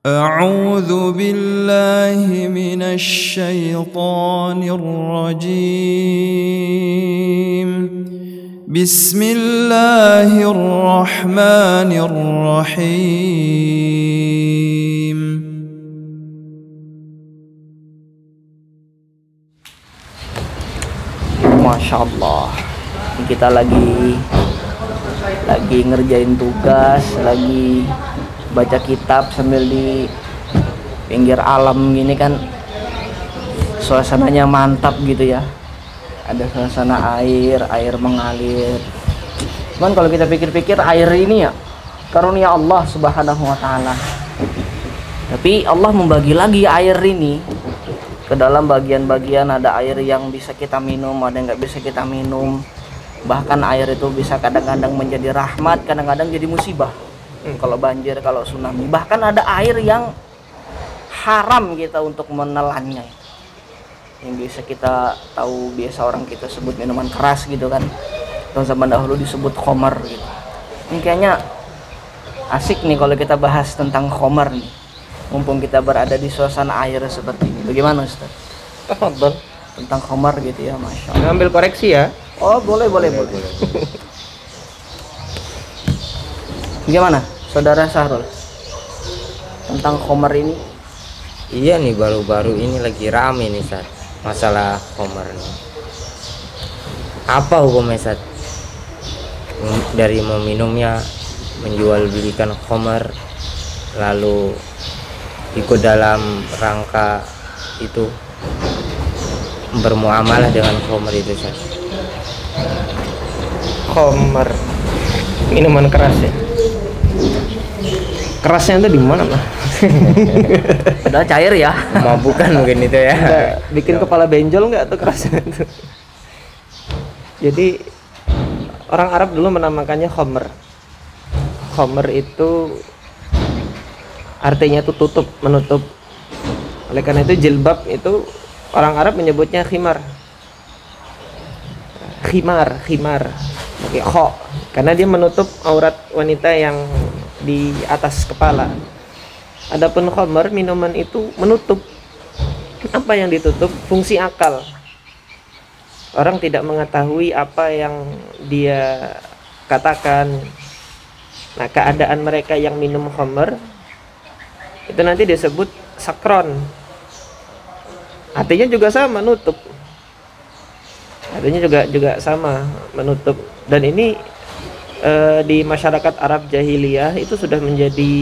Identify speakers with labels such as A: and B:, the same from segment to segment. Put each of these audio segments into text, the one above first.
A: أعوذ بالله من الشيطان الرجيم. بسم الله الرحمن الرحيم.
B: Masya Allah, kita lagi ngerjain tugas, lagi baca kitab sambil di pinggir alam gini kan, suasananya mantap gitu ya. Ada suasana air mengalir. Cuman kalau kita pikir-pikir, air ini ya karunia Allah Subhanahu wa Ta'ala. Tapi Allah membagi lagi air ini ke dalam bagian-bagian. Ada air yang bisa kita minum, ada yang nggak bisa kita minum. Bahkan air itu bisa kadang-kadang menjadi rahmat, kadang-kadang jadi musibah. Kalau banjir, kalau tsunami. Bahkan ada air yang haram kita untuk menelannya. Yang bisa kita tahu, biasa orang kita sebut minuman keras gitu kan. Tahun zaman dahulu disebut khamar gitu. Ini kayaknya asik nih kalau kita bahas tentang khamar nih. Mumpung kita berada di suasana air seperti ini. Bagaimana Ustaz?
C: Tafadhol.
B: Tentang khamar gitu ya, Masya Allah.
C: Ngambil koreksi ya.
B: Oh boleh. Gimana Saudara Syahrul tentang khamar ini?
D: Iya nih, baru-baru ini lagi rame nih Sat, masalah khamar nih. Apa hukumnya Sat? Dari meminumnya, menjual belikan khamar, lalu ikut dalam rangka itu bermuamalah dengan khamar itu Sat.
C: Khamar, minuman keras ya. Kerasnya itu di mana lah?
B: Padahal cair ya.
D: Bukan mungkin itu ya.
C: Bikin kepala benjol nggak tuh kerasnya itu? Jadi orang Arab dulu menamakannya khamr. Khamr itu artinya itu tutup, menutup. Oleh karena itu jilbab itu orang Arab menyebutnya khimar. Khimar. Pakai kho, karena dia menutup aurat wanita yang di atas kepala. Adapun khamar, minuman itu menutup. Apa yang ditutup? Fungsi akal. Orang tidak mengetahui apa yang dia katakan. Nah, keadaan mereka yang minum khamar itu nanti disebut sakron. Artinya juga sama, menutup. Artinya juga sama, menutup. Dan ini di masyarakat Arab jahiliyah itu sudah menjadi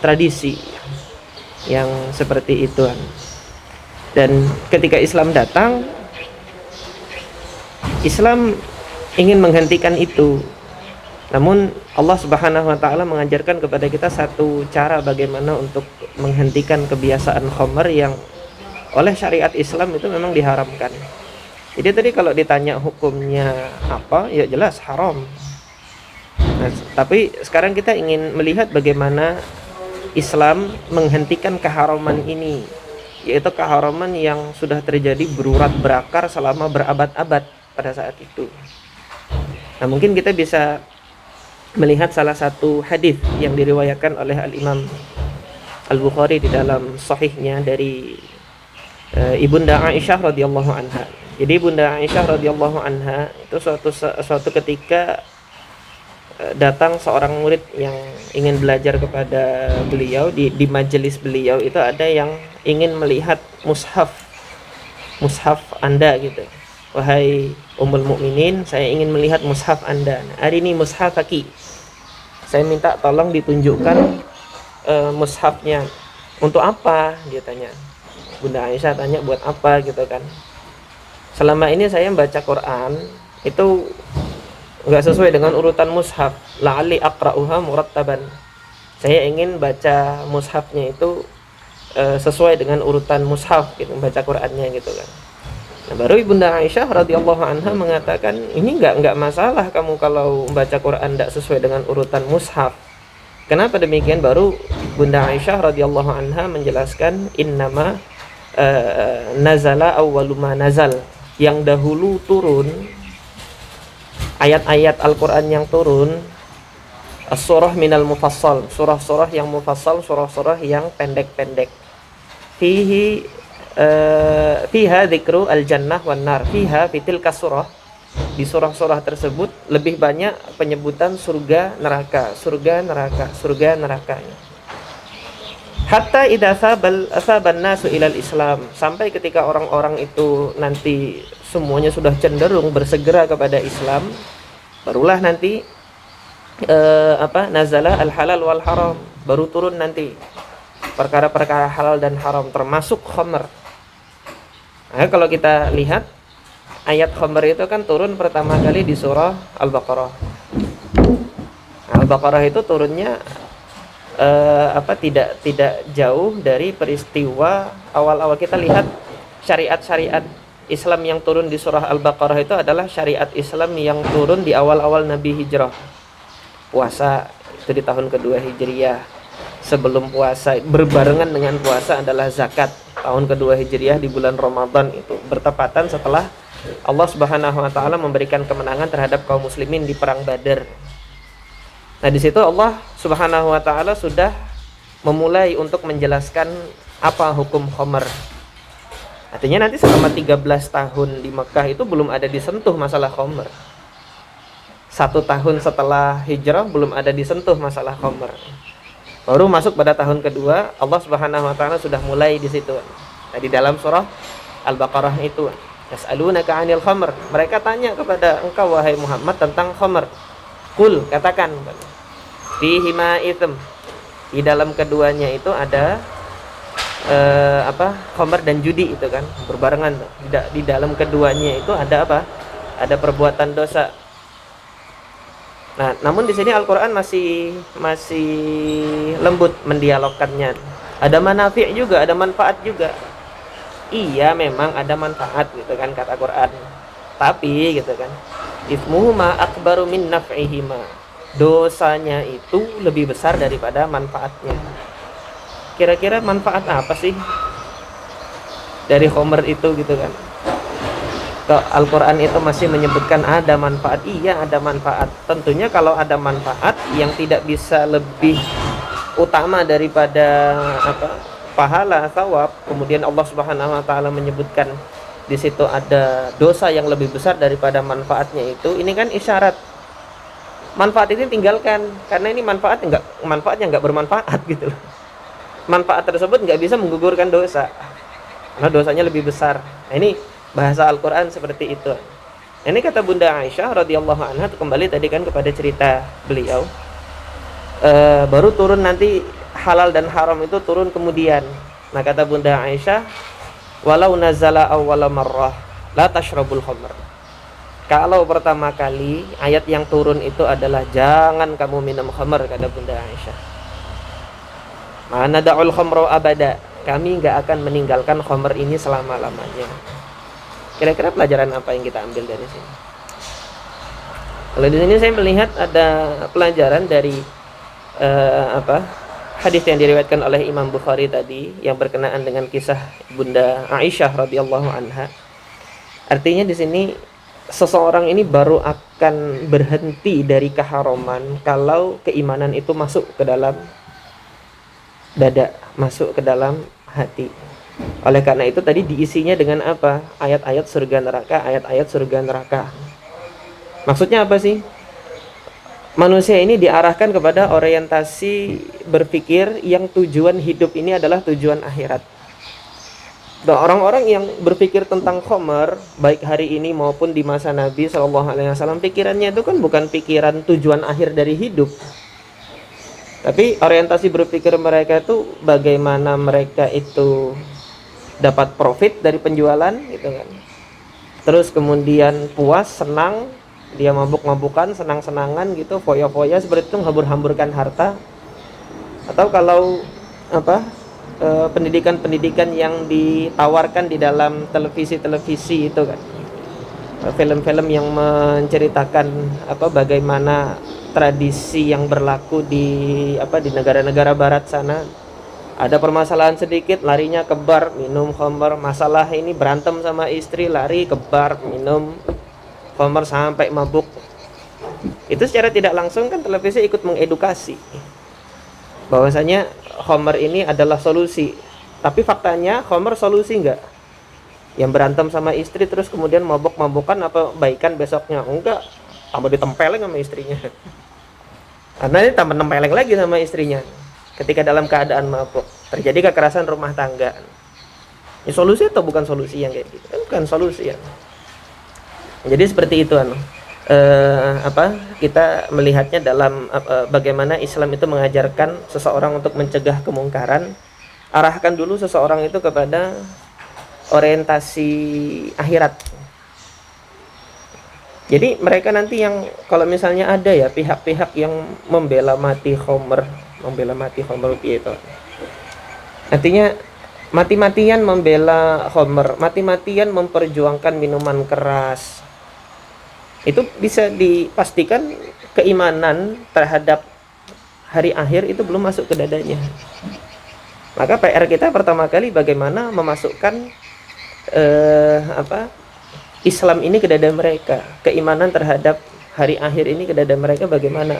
C: tradisi yang seperti itu. Dan ketika Islam datang, Islam ingin menghentikan itu. Namun Allah Subhanahu wa Ta'ala mengajarkan kepada kita satu cara bagaimana untuk menghentikan kebiasaan khamar yang oleh syariat Islam itu memang diharamkan. Jadi tadi kalau ditanya hukumnya apa, ya jelas haram. Nah, tapi sekarang kita ingin melihat bagaimana Islam menghentikan keharaman ini, yaitu keharaman yang sudah terjadi berurat berakar selama berabad-abad pada saat itu. Nah, mungkin kita bisa melihat salah satu hadis yang diriwayatkan oleh Al-Imam Al-Bukhari di dalam sahihnya dari Ibunda Aisyah radhiyallahu anha. Jadi Bunda Aisyah radhiyallahu anha itu suatu ketika datang seorang murid yang ingin belajar kepada beliau. Di majelis beliau itu ada yang ingin melihat mushaf Anda gitu. Wahai Ummul Mukminin, saya ingin melihat mushaf Anda. Nah, hari ini mushafaki. Saya minta tolong ditunjukkan mushafnya. Untuk apa? Dia tanya. Bunda Aisyah tanya buat apa gitu kan. Selama ini saya membaca Quran itu nggak sesuai dengan urutan mushaf. La'ali aqra'uha murattaban. Saya ingin baca mushafnya itu sesuai dengan urutan mushaf gitu, baca Qurannya gitu kan. Nah, baru Ibunda Aisyah radhiyallahu anha mengatakan, ini nggak masalah kamu kalau membaca Quran tidak sesuai dengan urutan mushaf. Kenapa demikian? Baru Bunda Aisyah radhiyallahu anha menjelaskan, innama nazala awwalu ma nazal. Yang dahulu turun ayat-ayat Al-Quran yang turun As-surah minal mufassal, surah-surah yang mufassal, surah-surah yang pendek-pendek. Fiha dzikru al-jannah wan nar. Fiha fitil kasurah. Di surah-surah tersebut lebih banyak penyebutan surga neraka, surga neraka, surga neraka. Hatta idza asaban nasu ilal Islam, sampai ketika orang-orang itu nanti semuanya sudah cenderung bersegera kepada Islam, barulah nanti nazala al halal wal haram, baru turun nanti perkara-perkara halal dan haram termasuk khamr. Nah, kalau kita lihat ayat khamr itu kan turun pertama kali di surah Al-Baqarah. Al-Baqarah itu turunnya tidak jauh dari peristiwa awal-awal. Kita lihat syariat-syariat Islam yang turun di surah Al-Baqarah itu adalah syariat Islam yang turun di awal-awal Nabi hijrah. Puasa itu di tahun kedua Hijriyah. Sebelum puasa berbarengan dengan puasa adalah zakat. Tahun kedua Hijriyah di bulan Ramadan itu bertepatan setelah Allah Subhanahu wa taala memberikan kemenangan terhadap kaum muslimin di perang Badar. Nah, di situ Allah Subhanahu wa taala sudah memulai untuk menjelaskan apa hukum khamr. Artinya nanti selama 13 tahun di Mekah itu belum ada disentuh masalah khamr. 1 tahun setelah hijrah belum ada disentuh masalah khamr. Baru masuk pada tahun kedua Allah Subhanahu wa taala sudah mulai di situ. Nah, di dalam surah Al-Baqarah itu, yas'alunaka 'anil khamr. Mereka tanya kepada engkau wahai Muhammad tentang khamr. Qul, katakan, fihi ma itsm. Di dalam keduanya itu ada khamr dan judi itu kan berbarengan. Di dalam keduanya itu ada apa? Ada perbuatan dosa. Nah, namun di sini Al-Qur'an masih lembut mendialogkannya. Ada manafi' juga, ada manfaat juga. Iya, memang ada manfaat gitu kan kata Quran. Tapi gitu kan, itsmuhuma akbaru min naf'ihima. Dosanya itu lebih besar daripada manfaatnya. Kira-kira manfaat apa sih dari khamr itu gitu kan? Al-Quran itu masih menyebutkan ada manfaat. Iya, ada manfaat. Tentunya kalau ada manfaat yang tidak bisa lebih utama daripada pahala, thawab, kemudian Allah Subhanahu wa taala menyebutkan di situ ada dosa yang lebih besar daripada manfaatnya itu, ini kan isyarat. Manfaat ini tinggalkan, karena ini manfaatnya nggak bermanfaat gitu loh. Manfaat tersebut nggak bisa menggugurkan dosa, karena dosanya lebih besar. Nah, ini bahasa Al-Quran seperti itu. Ini kata Bunda Aisyah radhiyallahu anha, kembali tadi kan kepada cerita beliau. Baru turun nanti halal dan haram itu turun kemudian. Nah, kata Bunda Aisyah, walau nazala awwala marrah la tashrabul khamr. Kalau pertama kali ayat yang turun itu adalah jangan kamu minum khamr, kata Bunda Aisyah. Mana da'ul khamra abada. Kami enggak akan meninggalkan khamr ini selama-lamanya. Kira-kira pelajaran apa yang kita ambil dari sini? Kalau di sini saya melihat ada pelajaran dari hadis yang diriwayatkan oleh Imam Bukhari tadi yang berkenaan dengan kisah Bunda Aisyah radhiyallahu anha. Artinya di sini seseorang ini baru akan berhenti dari keharaman kalau keimanan itu masuk ke dalam dada, masuk ke dalam hati. Oleh karena itu tadi diisinya dengan apa? Ayat-ayat surga neraka, ayat-ayat surga neraka. Maksudnya apa sih? Manusia ini diarahkan kepada orientasi berpikir yang tujuan hidup ini adalah tujuan akhirat. Dan orang-orang yang berpikir tentang khamr, baik hari ini maupun di masa Nabi SAW, pikirannya itu kan bukan pikiran tujuan akhir dari hidup. Tapi orientasi berpikir mereka itu bagaimana mereka itu dapat profit dari penjualan gitu kan. Terus kemudian puas, senang, dia mabuk-mabukan, senang-senangan gitu, foya-foya seperti itu, hambur-hamburkan harta. Atau kalau pendidikan-pendidikan yang ditawarkan di dalam televisi-televisi itu kan, film-film yang menceritakan bagaimana tradisi yang berlaku di negara-negara barat sana. Ada permasalahan sedikit, larinya ke bar, minum khamr. Masalah ini berantem sama istri, lari ke bar, minum khamr sampai mabuk. Itu secara tidak langsung kan televisi ikut mengedukasi bahwasanya khamr ini adalah solusi. Tapi faktanya khamr solusi enggak? Yang berantem sama istri terus kemudian mabok-mabokan apa baikan besoknya? Enggak, tambah ditempeleng sama istrinya. Karena ini tambah nempeleng lagi sama istrinya. Ketika dalam keadaan mabuk, terjadi kekerasan rumah tangga. Ini solusi atau bukan solusi yang kayak gitu? Kan bukan solusi ya. Jadi seperti itu kita melihatnya dalam bagaimana Islam itu mengajarkan seseorang untuk mencegah kemungkaran. Arahkan dulu seseorang itu kepada orientasi akhirat. Jadi mereka nanti yang kalau misalnya ada ya pihak-pihak yang membela mati khamr itu. Artinya mati-matian membela khamr, mati-matian memperjuangkan minuman keras. Itu bisa dipastikan keimanan terhadap hari akhir itu belum masuk ke dadanya. Maka PR kita pertama kali bagaimana memasukkan Islam ini ke dada mereka, keimanan terhadap hari akhir ini ke dada mereka bagaimana.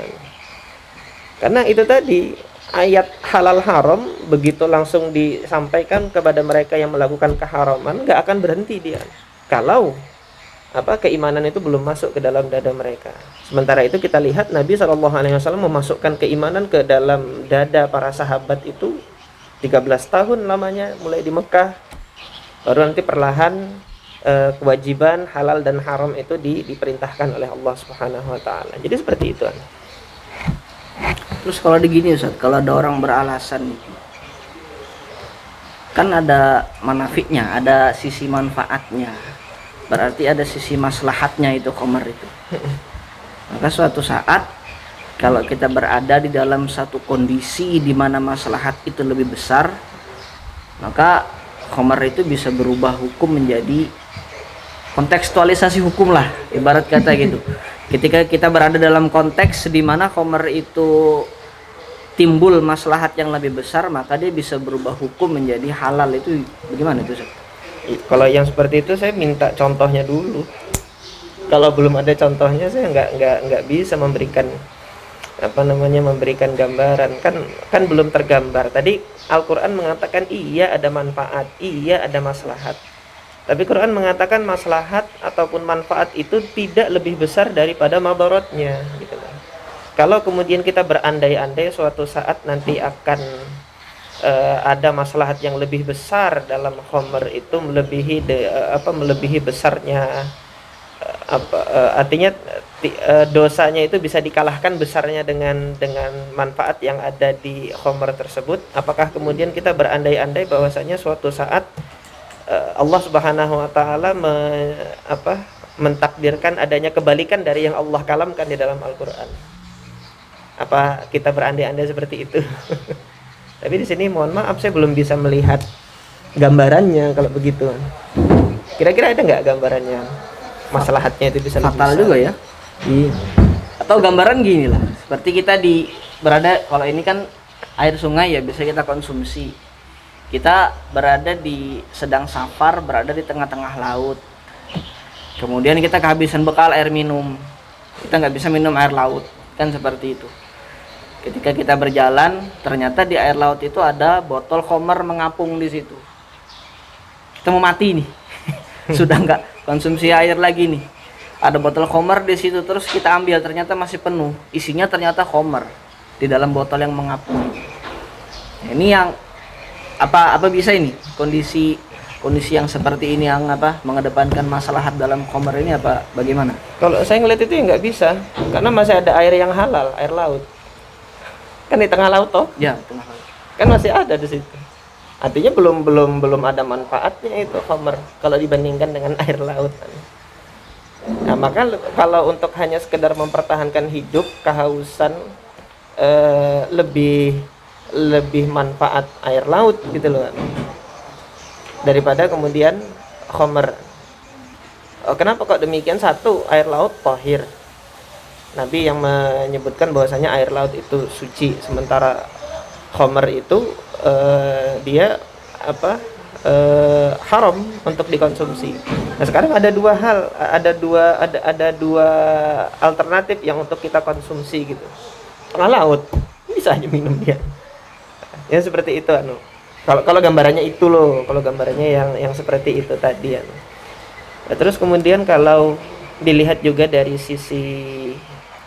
C: Karena itu tadi ayat halal haram begitu langsung disampaikan kepada mereka yang melakukan keharaman, nggak akan berhenti dia kalau keimanan itu belum masuk ke dalam dada mereka. Sementara itu kita lihat Nabi SAW memasukkan keimanan ke dalam dada para sahabat itu 13 tahun lamanya, mulai di Mekah, baru nanti perlahan kewajiban halal dan haram itu diperintahkan oleh Allah Subhanahu wa taala. Jadi seperti itu.
B: Terus kalau begini Ustaz, kalau ada orang beralasan kan ada manafiknya, ada sisi manfaatnya. Berarti ada sisi maslahatnya itu khamr itu. Maka suatu saat kalau kita berada di dalam satu kondisi di mana maslahat itu lebih besar, maka khamr itu bisa berubah hukum menjadi kontekstualisasi hukum lah, ibarat kata gitu. Ketika kita berada dalam konteks di mana khamr itu timbul maslahat yang lebih besar, maka dia bisa berubah hukum menjadi halal. Itu bagaimana itu Ustaz?
C: Kalau yang seperti itu saya minta contohnya dulu. Kalau belum ada contohnya saya nggak bisa memberikan memberikan gambaran. Kan belum tergambar. Tadi Al-Qur'an mengatakan iya ada manfaat, iya ada maslahat. Tapi Quran mengatakan maslahat ataupun manfaat itu tidak lebih besar daripada madaratnya gitu kan. Kalau kemudian kita berandai-andai suatu saat nanti akan ada maslahat yang lebih besar dalam khamr itu melebihi besarnya artinya dosanya itu bisa dikalahkan besarnya dengan manfaat yang ada di khamr tersebut, apakah kemudian kita berandai-andai bahwasanya suatu saat Allah Subhanahu wa taala mentakdirkan adanya kebalikan dari yang Allah kalamkan di dalam Al-Qur'an? Apa kita berandai-andai seperti itu? Tapi di sini mohon maaf saya belum bisa melihat gambarannya kalau begitu. Kira-kira ada nggak gambarannya? Maslahatnya itu bisa
B: fatal juga ya.
C: Iya.
B: Atau gambaran gini lah, seperti kita berada, kalau ini kan air sungai ya bisa kita konsumsi. Kita berada sedang safar, berada di tengah-tengah laut. Kemudian kita kehabisan bekal air minum. Kita nggak bisa minum air laut, kan seperti itu. Ketika kita berjalan, ternyata di air laut itu ada botol khamr mengapung di situ. Kita mau mati nih, sudah nggak konsumsi air lagi nih. Ada botol khamr di situ, terus kita ambil, ternyata masih penuh. Isinya ternyata khamr di dalam botol yang mengapung. Ini yang apa bisa ini kondisi yang seperti ini yang mengedepankan maslahat dalam khamr ini bagaimana?
C: Kalau saya ngeliat itu ya nggak bisa, karena masih ada air yang halal, air laut. Kan di tengah laut toh?
B: Ya, tengah laut.
C: Kan masih ada di situ. Artinya belum ada manfaatnya itu khamr kalau dibandingkan dengan air laut. Nah, maka kalau untuk hanya sekedar mempertahankan hidup, kehausan lebih manfaat air laut gitu loh daripada kemudian khamr. Kenapa kok demikian? Satu, air laut tahir. Nabi yang menyebutkan bahwasanya air laut itu suci, sementara khamr itu dia haram untuk dikonsumsi. Nah sekarang ada dua hal, ada dua alternatif yang untuk kita konsumsi gitu. Tengah laut bisa aja minum dia. Ya seperti itu anu. Kalau gambarannya itu loh, kalau gambarannya yang seperti itu tadi anu. Nah, terus kemudian kalau dilihat juga dari sisi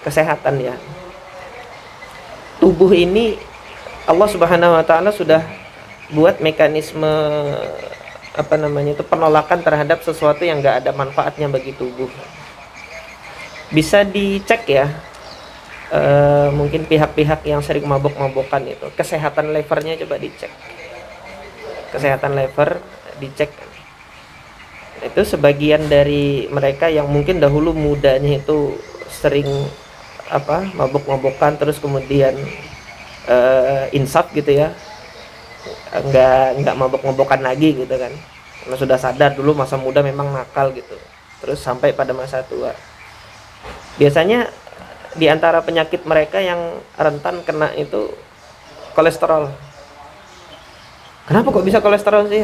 C: kesehatan ya. Tubuh ini Allah Subhanahu wa taala sudah buat mekanisme penolakan terhadap sesuatu yang enggak ada manfaatnya bagi tubuh. Bisa dicek ya. Mungkin pihak-pihak yang sering mabok-mabokan itu, kesehatan levernya coba dicek. Kesehatan lever dicek. Itu sebagian dari mereka yang mungkin dahulu mudanya itu sering mabok-mabokan, terus kemudian insaf gitu ya, nggak mabok-mabokan lagi gitu kan, karena sudah sadar dulu masa muda memang nakal gitu, terus sampai pada masa tua. Biasanya di antara penyakit mereka yang rentan kena itu kolesterol. Kenapa kok bisa kolesterol sih?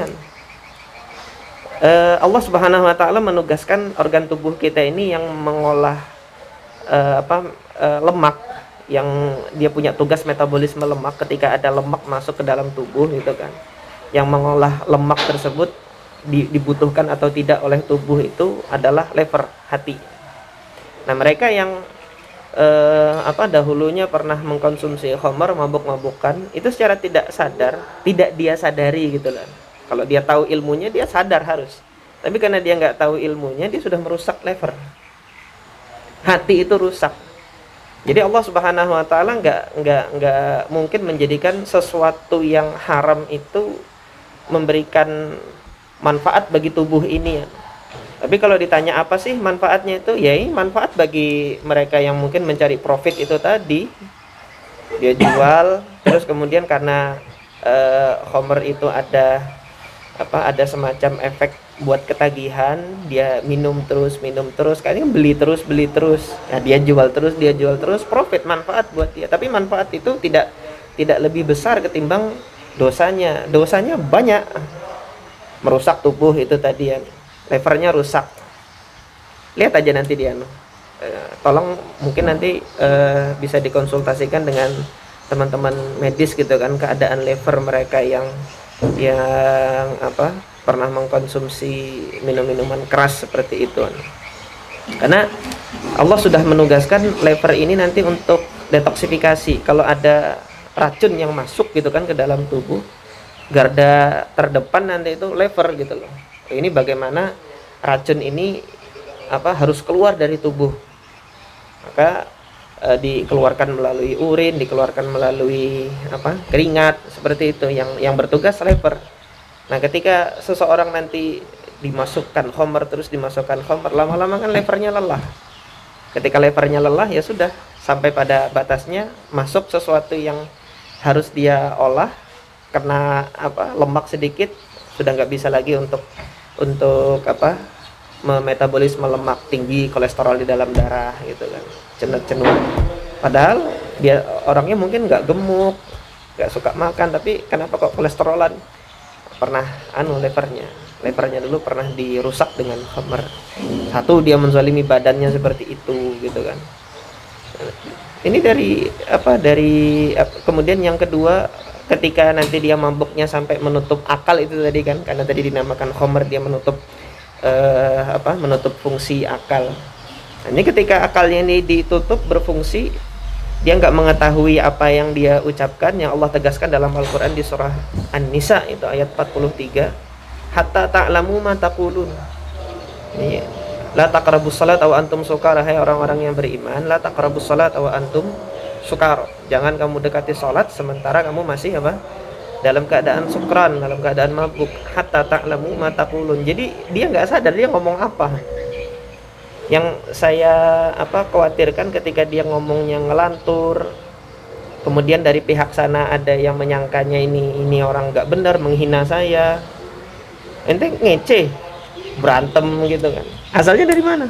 C: Allah Subhanahu wa taala menugaskan organ tubuh kita ini yang mengolah lemak, yang dia punya tugas metabolisme lemak. Ketika ada lemak masuk ke dalam tubuh gitu kan, yang mengolah lemak tersebut dibutuhkan atau tidak oleh tubuh itu adalah lever, hati. Nah mereka yang dahulunya pernah mengkonsumsi khamar, mabuk-mabukan, itu secara tidak sadar, tidak dia sadari gitu loh. Kalau dia tahu ilmunya dia sadar harus, tapi karena dia nggak tahu ilmunya dia sudah merusak lever, hati itu rusak. Jadi Allah Subhanahu wa taala nggak mungkin menjadikan sesuatu yang haram itu memberikan manfaat bagi tubuh ini ya. Tapi kalau ditanya apa sih manfaatnya itu, ya ini manfaat bagi mereka yang mungkin mencari profit itu tadi. Dia jual, terus kemudian karena khamar itu ada semacam efek buat ketagihan, dia minum terus, kayaknya beli terus. Nah, dia jual terus, profit, manfaat buat dia. Tapi manfaat itu tidak lebih besar ketimbang dosanya. Dosanya banyak. Merusak tubuh itu tadi ya. Levernya rusak. Lihat aja nanti dia tolong mungkin nanti bisa dikonsultasikan dengan teman-teman medis gitu kan, keadaan lever mereka yang pernah mengkonsumsi minum-minuman keras seperti itu. Karena Allah sudah menugaskan lever ini nanti untuk detoksifikasi. Kalau ada racun yang masuk gitu kan ke dalam tubuh, garda terdepan nanti itu lever gitu loh. Ini bagaimana racun ini harus keluar dari tubuh. Maka dikeluarkan melalui urin, dikeluarkan melalui keringat, seperti itu yang bertugas lever. Nah, ketika seseorang nanti dimasukkan khamar, terus dimasukkan khamar, lama-lama kan levernya lelah. Ketika levernya lelah ya sudah, sampai pada batasnya masuk sesuatu yang harus dia olah, kena lemak sedikit, sudah nggak bisa lagi untuk memetabolisme lemak tinggi, kolesterol di dalam darah gitu kan, cenut-cenut. Padahal dia orangnya mungkin nggak gemuk, nggak suka makan, tapi kenapa kok kolesterolan? Pernah levernya dulu pernah dirusak dengan khamar. Satu, dia menzalimi badannya seperti itu gitu kan. Ini dari kemudian yang kedua, ketika nanti dia mabuknya sampai menutup akal itu tadi kan, karena tadi dinamakan khamar, dia menutup fungsi akal. Nah, ini ketika akalnya ini ditutup berfungsi, dia nggak mengetahui apa yang dia ucapkan, yang Allah tegaskan dalam Al-Quran di surah An-Nisa itu ayat 43, hatta ta'lamu ma taqulun. La taqrabus salat wa antum sukara, hai orang-orang yang beriman, la taqrabus salat wa antum sukar, jangan kamu dekati salat sementara kamu masih dalam keadaan sukran, dalam keadaan mabuk. Hatta ta'lamu ma taqulun. Jadi dia nggak sadar dia ngomong apa. Yang saya khawatirkan ketika dia ngomongnya ngelantur, kemudian dari pihak sana ada yang menyangkanya ini orang nggak benar, menghina saya, ente ngece, berantem gitu kan. Asalnya dari mana?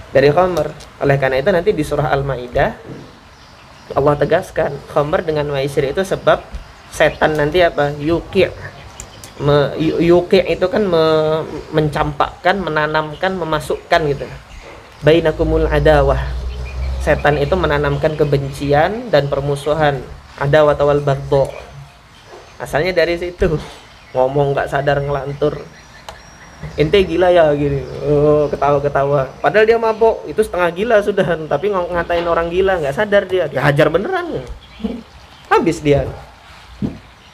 C: Dari khamar. Oleh karena itu nanti di surah Al-Maidah Allah tegaskan khamar dengan maisir itu sebab setan nanti yuki', yuqi' itu kan mencampakkan, menanamkan, memasukkan gitu. Bainakumul adawah. Setan itu menanamkan kebencian dan permusuhan, adawah wal baghdha. Asalnya dari situ. Ngomong nggak sadar ngelantur. Ente gila ya gini. Oh, ketawa-ketawa. Padahal dia mabok, itu setengah gila sudah, tapi ngatain orang gila, nggak sadar dia. Dihajar beneran. Habis dia.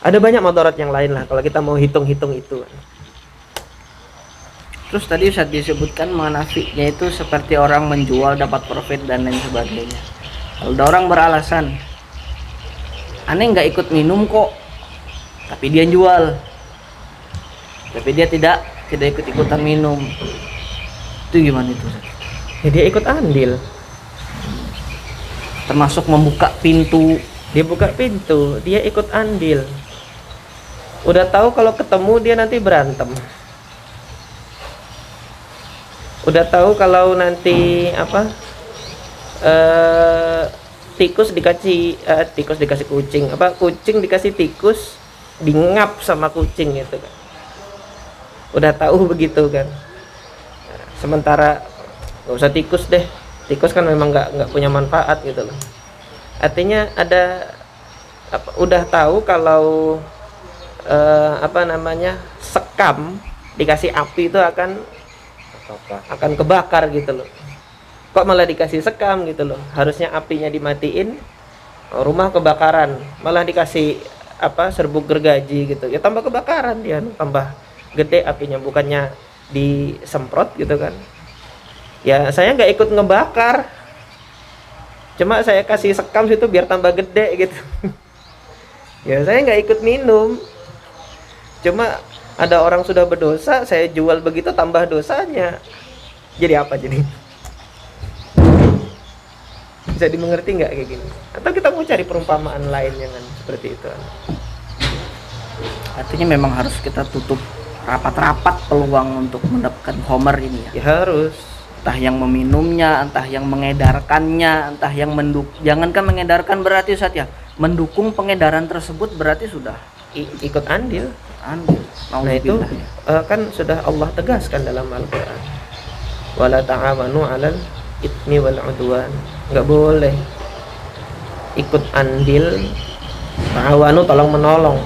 C: Ada banyak mudarat yang lain lah kalau kita mau hitung-hitung itu.
B: Terus tadi Ustaz disebutkan munafiknya itu seperti orang menjual dapat profit dan lain sebagainya. Kalau ada orang beralasan, aneh nggak ikut minum kok, tapi dia jual, tapi dia tidak ikut-ikutan minum, itu gimana itu Ustaz?
C: Ya, dia ikut andil.
B: Termasuk membuka pintu.
C: Dia buka pintu, dia ikut andil. Udah tahu kalau ketemu dia nanti berantem. Udah tahu kalau nanti tikus dikasih kucing, kucing dikasih tikus, dingap sama kucing gitu kan. Udah tahu begitu kan. Sementara nggak usah tikus deh. Tikus kan memang nggak punya manfaat gitu loh. Artinya udah tahu kalau sekam dikasih api itu akan kebakar gitu loh. Kok malah dikasih sekam gitu loh. Harusnya apinya dimatiin, rumah kebakaran, malah dikasih serbuk gergaji gitu. Ya tambah kebakaran dia, tambah gede apinya, bukannya disemprot gitu kan. Ya saya nggak ikut ngebakar, cuma saya kasih sekam situ biar tambah gede gitu. Ya saya nggak ikut minum, cuma ada orang sudah berdosa, saya jual begitu tambah dosanya. Jadi apa jadi? Bisa dimengerti nggak kayak gini? Atau kita mau cari perumpamaan lain yang seperti itu?
B: Artinya memang harus kita tutup rapat-rapat peluang untuk mendapatkan homer ini ya.
C: Ya harus.
B: Entah yang meminumnya, entah yang mengedarkannya, entah yang jangankan mengedarkan berarti Ustaz ya, mendukung pengedaran tersebut berarti sudah
C: ikut andil.
B: Nah
C: itu kan sudah Allah tegaskan dalam Al-Quran, wala ta'awanu 'alal itsmi wal 'udwan. Nggak boleh ikut andil. Ta'awanu tolong menolong,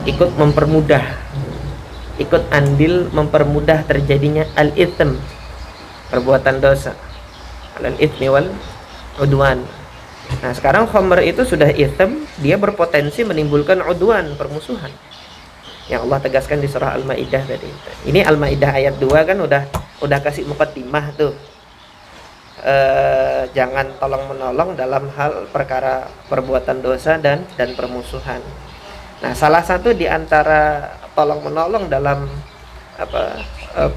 C: ikut mempermudah, ikut andil mempermudah terjadinya al-itsm, perbuatan dosa, alal itsmi wal 'udwan. Nah sekarang khamr itu sudah itsm, dia berpotensi menimbulkan 'udwan, permusuhan, yang Allah tegaskan di surah Al-Maidah tadi. Ini Al-Maidah ayat 2 kan udah kasih muqaddimah tuh. Jangan tolong menolong dalam hal perkara perbuatan dosa dan permusuhan. Nah, salah satu di antara tolong menolong dalam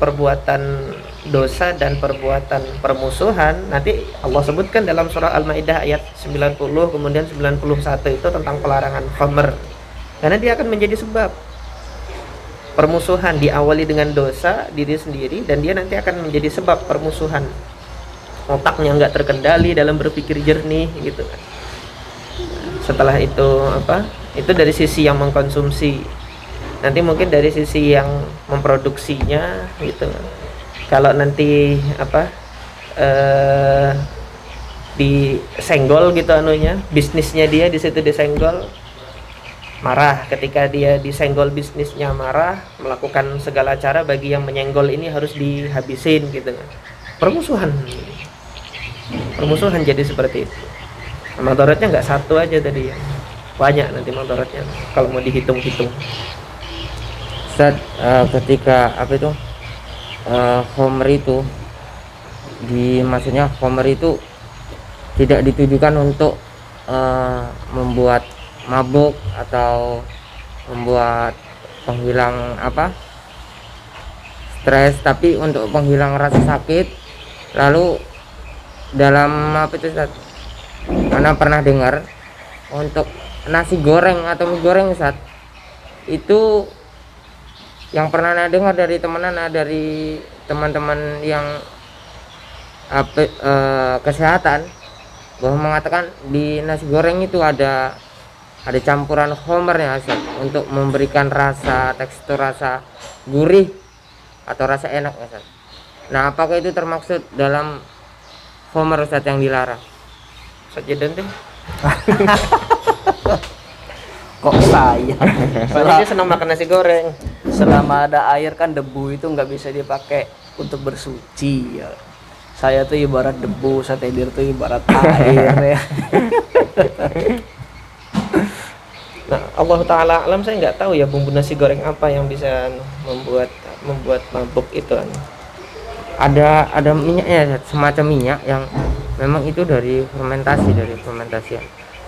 C: perbuatan dosa dan perbuatan permusuhan nanti Allah sebutkan dalam surah Al-Maidah ayat 90 kemudian 91 itu tentang pelarangan khamr. Karena dia akan menjadi sebab permusuhan, diawali dengan dosa diri sendiri dan dia nanti akan menjadi sebab permusuhan. Otaknya nggak terkendali dalam berpikir jernih gitu kan. Setelah itu itu dari sisi yang mengkonsumsi. Nanti mungkin dari sisi yang memproduksinya gitu. Kalau nanti disenggol gitu bisnisnya dia di situ disenggol, marah. Ketika dia disenggol bisnisnya marah, melakukan segala cara bagi yang menyenggol ini harus dihabisin gitu kan. Permusuhan jadi seperti itu. Mudaratnya nggak satu aja tadi ya, banyak nanti mudaratnya kalau mau dihitung-hitung.
D: Ustaz, ketika khamr itu maksudnya khamr itu tidak ditujukan untuk membuat mabuk atau membuat penghilang stres, tapi untuk penghilang rasa sakit. Lalu dalam Ustaz, Ana pernah dengar untuk nasi goreng atau mie goreng Ustaz, itu yang pernah Ana dengar dari teman-teman yang kesehatan, bahwa mengatakan di nasi goreng itu ada ada campuran khamernya Ustaz untuk memberikan rasa, tekstur rasa gurih atau rasa enak Ustaz. Nah, apakah itu termaksud dalam khamer Ustaz yang dilarang?
C: Sajadan deh.
B: Kok saya?
C: Soalnya dia senang makan nasi goreng.
B: Selama ada air kan debu itu nggak bisa dipakai untuk bersuci ya. Saya tuh ibarat debu, Satedir tuh ibarat air ya.
C: Nah, Allah Ta'ala alam, saya nggak tahu ya bumbu nasi goreng apa yang bisa membuat mabuk itu.
D: Ada minyaknya, semacam minyak yang memang itu dari fermentasi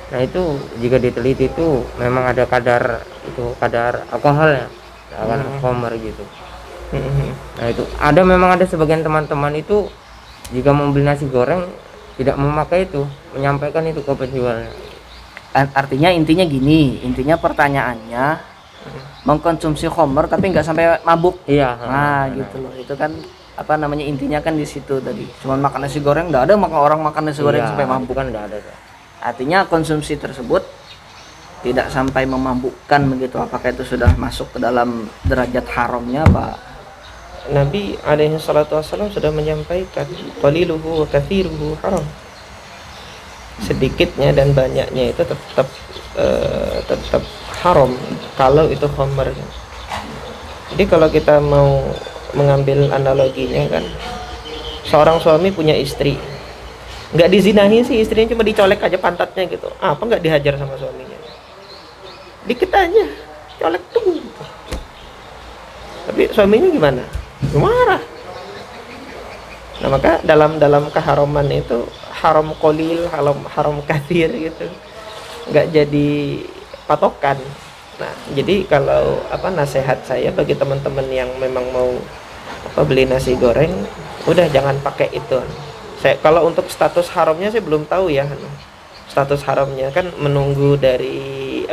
D: Nah, itu jika diteliti itu memang ada kadar alkoholnya, akan khamer gitu. Nah, itu memang ada sebagian teman-teman itu jika membeli nasi goreng tidak memakai itu, menyampaikan itu ke penjualnya.
B: Artinya intinya gini, intinya pertanyaannya mengkonsumsi khamer tapi nggak sampai mabuk.
D: Iya.
B: Nah, gitu loh. Itu kan apa namanya, intinya kan di situ tadi. Cuman makan nasi goreng, nggak ada orang makan nasi goreng sampai mabuk.
D: Kan nggak ada.
B: Artinya konsumsi tersebut tidak sampai memabukkan begitu. Apakah itu sudah masuk ke dalam derajat haramnya apa?
C: Nabi alaihi salatu wassalam sudah menyampaikan qaliluhu wa kathiruhu haram. Sedikitnya dan banyaknya itu tetap haram kalau itu khamr. Jadi kalau kita mau mengambil analoginya kan, seorang suami punya istri, nggak dizinahi sih istrinya, cuma dicolek aja pantatnya gitu, apa nggak dihajar sama suaminya? Dikit aja colek tuh gitu. Tapi suaminya gimana? Marah. Nah, maka dalam keharaman itu haram qalil, haram kathir gitu, nggak jadi patokan. Nah, jadi kalau nasihat saya bagi teman-teman yang memang mau beli nasi goreng, udah jangan pakai itu. Kalau untuk status haramnya saya belum tahu ya. Status haramnya kan menunggu dari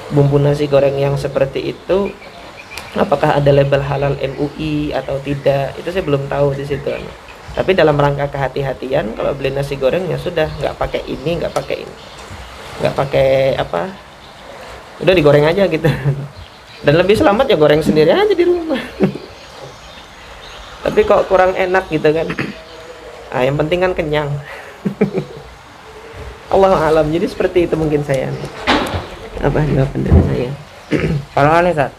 C: bumbu nasi goreng yang seperti itu, apakah ada label halal MUI atau tidak, itu saya belum tahu di situ. Tapi dalam rangka kehati-hatian, kalau beli nasi goreng ya sudah, nggak pakai ini, nggak pakai udah digoreng aja gitu. Dan lebih selamat ya goreng sendiri aja di rumah. Tapi kok kurang enak gitu kan. Yang penting kan kenyang. Allahu alam. Jadi seperti itu mungkin saya. Jawaban dari saya.
D: Kalau aneh Ustaz,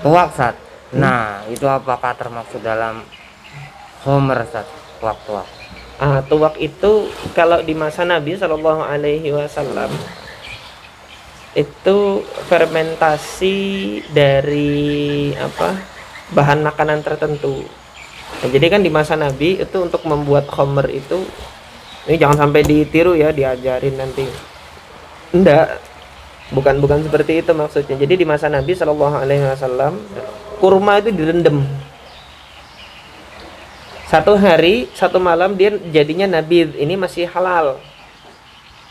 D: tuak Ustaz. Nah, itu apakah termaksud dalam khamer Ustaz? Tuak.
C: Tuak itu kalau di masa Nabi Shallallahu Alaihi Wasallam itu fermentasi dari bahan makanan tertentu. Nah, jadi kan di masa Nabi itu untuk membuat khamer itu, ini jangan sampai ditiru ya, diajarin nanti. Enggak, bukan seperti itu maksudnya. Jadi di masa Nabi Shallallahu Alaihi Wasallam kurma itu direndam. Satu hari, satu malam dia jadinya nabi, ini masih halal.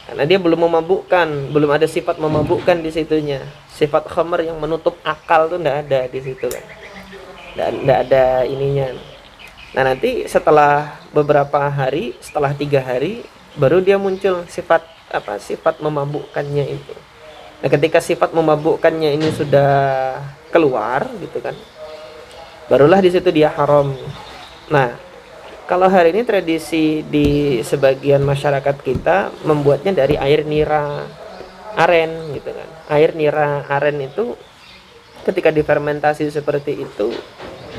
C: Karena dia belum memabukkan, belum ada sifat memabukkan di situnya. Sifat khamr yang menutup akal tuh enggak ada di situ kan. Enggak ada ininya. Nah, nanti setelah beberapa hari, setelah 3 hari, baru dia muncul sifat memabukkannya itu. Nah, ketika sifat memabukkannya ini sudah keluar gitu kan, barulah di situ dia haram. Nah, kalau hari ini tradisi di sebagian masyarakat kita membuatnya dari air nira aren gitu kan. Air nira aren itu ketika difermentasi seperti itu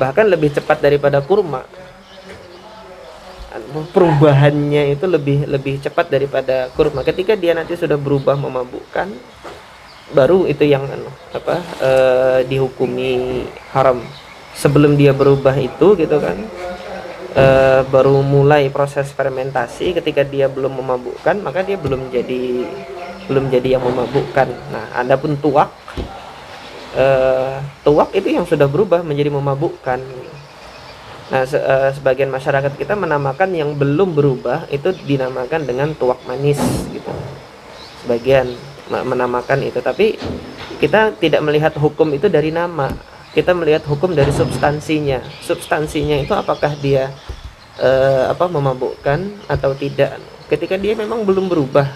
C: bahkan lebih cepat daripada kurma. Perubahannya itu lebih cepat daripada kurma. Ketika dia nanti sudah berubah memabukkan, baru itu yang dihukumi haram. Sebelum dia berubah itu gitu kan, baru mulai proses fermentasi. Ketika dia belum memabukkan, maka dia belum jadi yang memabukkan. Nah, adapun tuak itu yang sudah berubah menjadi memabukkan. Nah, sebagian masyarakat kita menamakan yang belum berubah itu dinamakan dengan tuak manis gitu. Sebagian menamakan itu, tapi kita tidak melihat hukum itu dari nama. Kita melihat hukum dari substansinya. Substansinya itu apakah dia memabukkan atau tidak. Ketika dia memang belum berubah,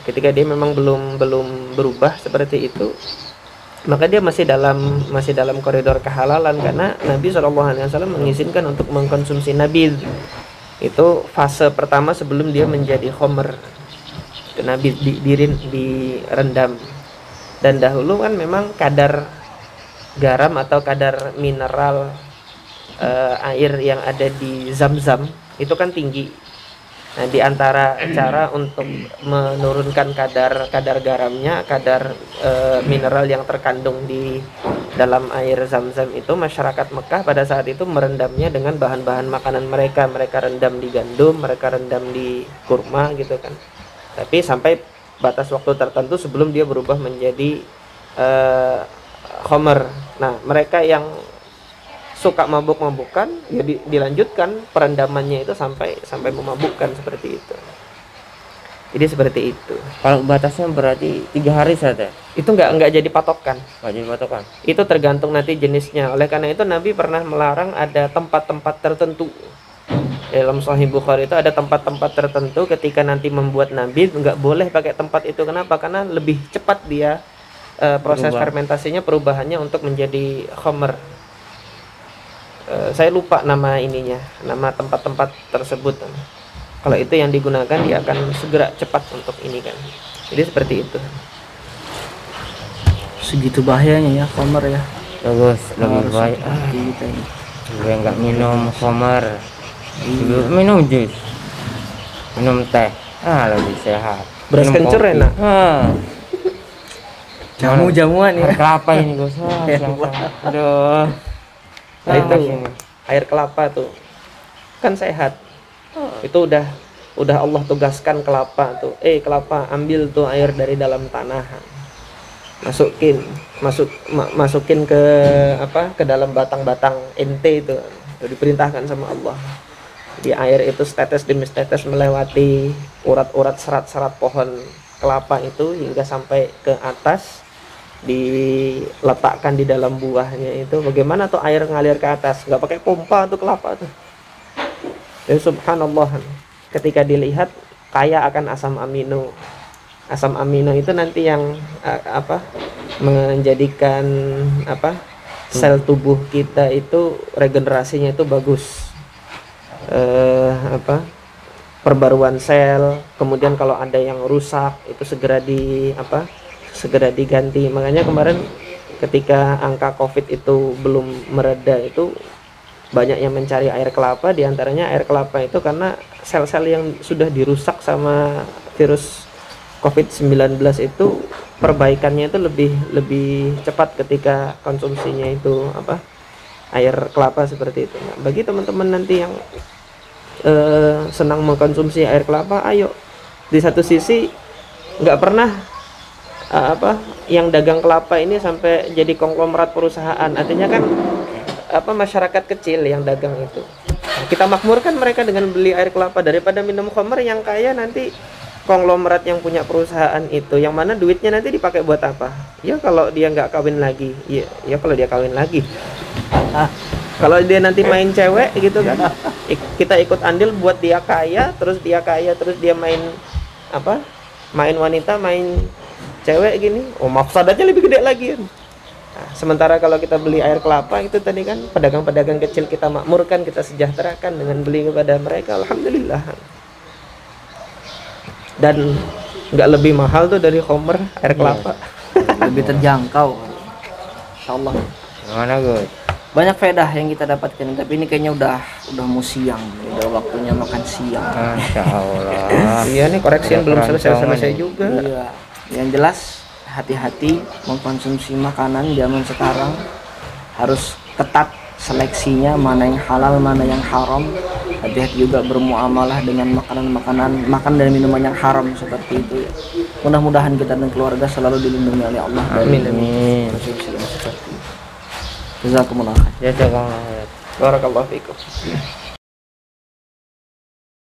C: Ketika dia memang belum berubah seperti itu, maka dia masih dalam koridor kehalalan, karena Nabi SAW mengizinkan untuk mengkonsumsi nabidh. Itu fase pertama sebelum dia menjadi khamr. Itu nabidh direndam. Dan dahulu kan memang kadar garam atau kadar mineral air yang ada di Zam-Zam itu kan tinggi. Nah, di antara cara untuk menurunkan kadar garamnya, kadar mineral yang terkandung di dalam air Zam-Zam itu, masyarakat Mekah pada saat itu merendamnya dengan bahan-bahan makanan mereka. Mereka rendam di gandum, mereka rendam di kurma gitu kan. Tapi sampai batas waktu tertentu sebelum dia berubah menjadi khamr. Nah, mereka yang suka mabuk-mabukan ya dilanjutkan perendamannya itu sampai memabukkan seperti itu. Jadi seperti itu.
D: Kalau batasnya berarti 3 hari saja.
C: Itu nggak jadi patokan.
D: Nggak jadi patokan.
C: Itu tergantung nanti jenisnya. Oleh karena itu Nabi pernah melarang ada tempat-tempat tertentu. Dalam Sahih Bukhari itu ada tempat-tempat tertentu ketika nanti membuat nabidh nggak boleh pakai tempat itu. Kenapa? Karena lebih cepat dia proses fermentasinya, perubahannya untuk menjadi khamr. Saya lupa nama ininya, nama tempat-tempat tersebut. Kalau itu yang digunakan, dia akan segera cepat untuk ini kan. Jadi seperti itu.
B: Segitu bahayanya ya khamr ya.
D: Bagus, lebih baik.
B: Kita ini.
D: Gue nggak minum khamr, minum jus, minum teh, lebih sehat.
C: Beras
D: Minum
C: kencur
D: kopi.
C: enak.
B: Jamu-jamuan ya.
D: Kelapa ini gue aduh.
C: Nah, itu air kelapa tuh kan sehat. Itu udah Allah tugaskan kelapa tuh. Kelapa, ambil tuh air dari dalam tanah. Masukin ke dalam batang-batang ente itu diperintahkan sama Allah. Di air itu setetes demi setetes melewati urat-urat serat-serat pohon kelapa itu hingga sampai ke atas, diletakkan di dalam buahnya itu. Bagaimana tuh air ngalir ke atas, nggak pakai pompa tuh kelapa tuh. Dan subhanallah, ketika dilihat kaya akan asam amino. Asam amino itu nanti yang menjadikan sel tubuh kita itu regenerasinya itu bagus. Perbaruan sel, kemudian kalau ada yang rusak itu segera diganti. Makanya kemarin ketika angka COVID itu belum mereda, itu banyak yang mencari air kelapa. Diantaranya air kelapa itu karena sel-sel yang sudah dirusak sama virus COVID-19 itu perbaikannya itu lebih cepat ketika konsumsinya itu air kelapa seperti itu. Nah, bagi teman-teman nanti yang senang mengkonsumsi air kelapa, ayo. Di satu sisi nggak pernah yang dagang kelapa ini sampai jadi konglomerat perusahaan. Artinya kan masyarakat kecil yang dagang itu. Kita makmurkan mereka dengan beli air kelapa daripada minum khamr yang kaya nanti konglomerat yang punya perusahaan itu, yang mana duitnya nanti dipakai buat apa? Ya kalau dia nggak kawin lagi, ya kalau dia kawin lagi. Kalau dia nanti main cewek gitu kan, kita ikut andil buat dia kaya, terus dia main main wanita, main cewek gini, mafsadatnya lebih gede lagi kan. Nah, sementara kalau kita beli air kelapa itu tadi kan pedagang-pedagang kecil kita makmurkan, kita sejahterakan dengan beli kepada mereka, alhamdulillah. Dan nggak lebih mahal tuh dari khamr, air kelapa.
B: Lebih terjangkau. Insyaallah.
D: Gimana Gus?
B: Banyak faedah yang kita dapatkan, tapi ini kayaknya udah mau siang, udah waktunya makan siang.
D: Masya Allah.
C: Iya nih, koreksian belum selesai juga.
B: Iya. Yang jelas hati-hati mengkonsumsi makanan zaman sekarang, harus ketat seleksinya, mana yang halal, mana yang haram. Hati-hati juga bermuamalah dengan makan dan minuman yang haram seperti itu ya. Mudah-mudahan kita dan keluarga selalu dilindungi oleh Allah.
C: Amin.
B: Jazakumullah khair.
D: Jazakumullah khair.
C: Barakallahu fikum.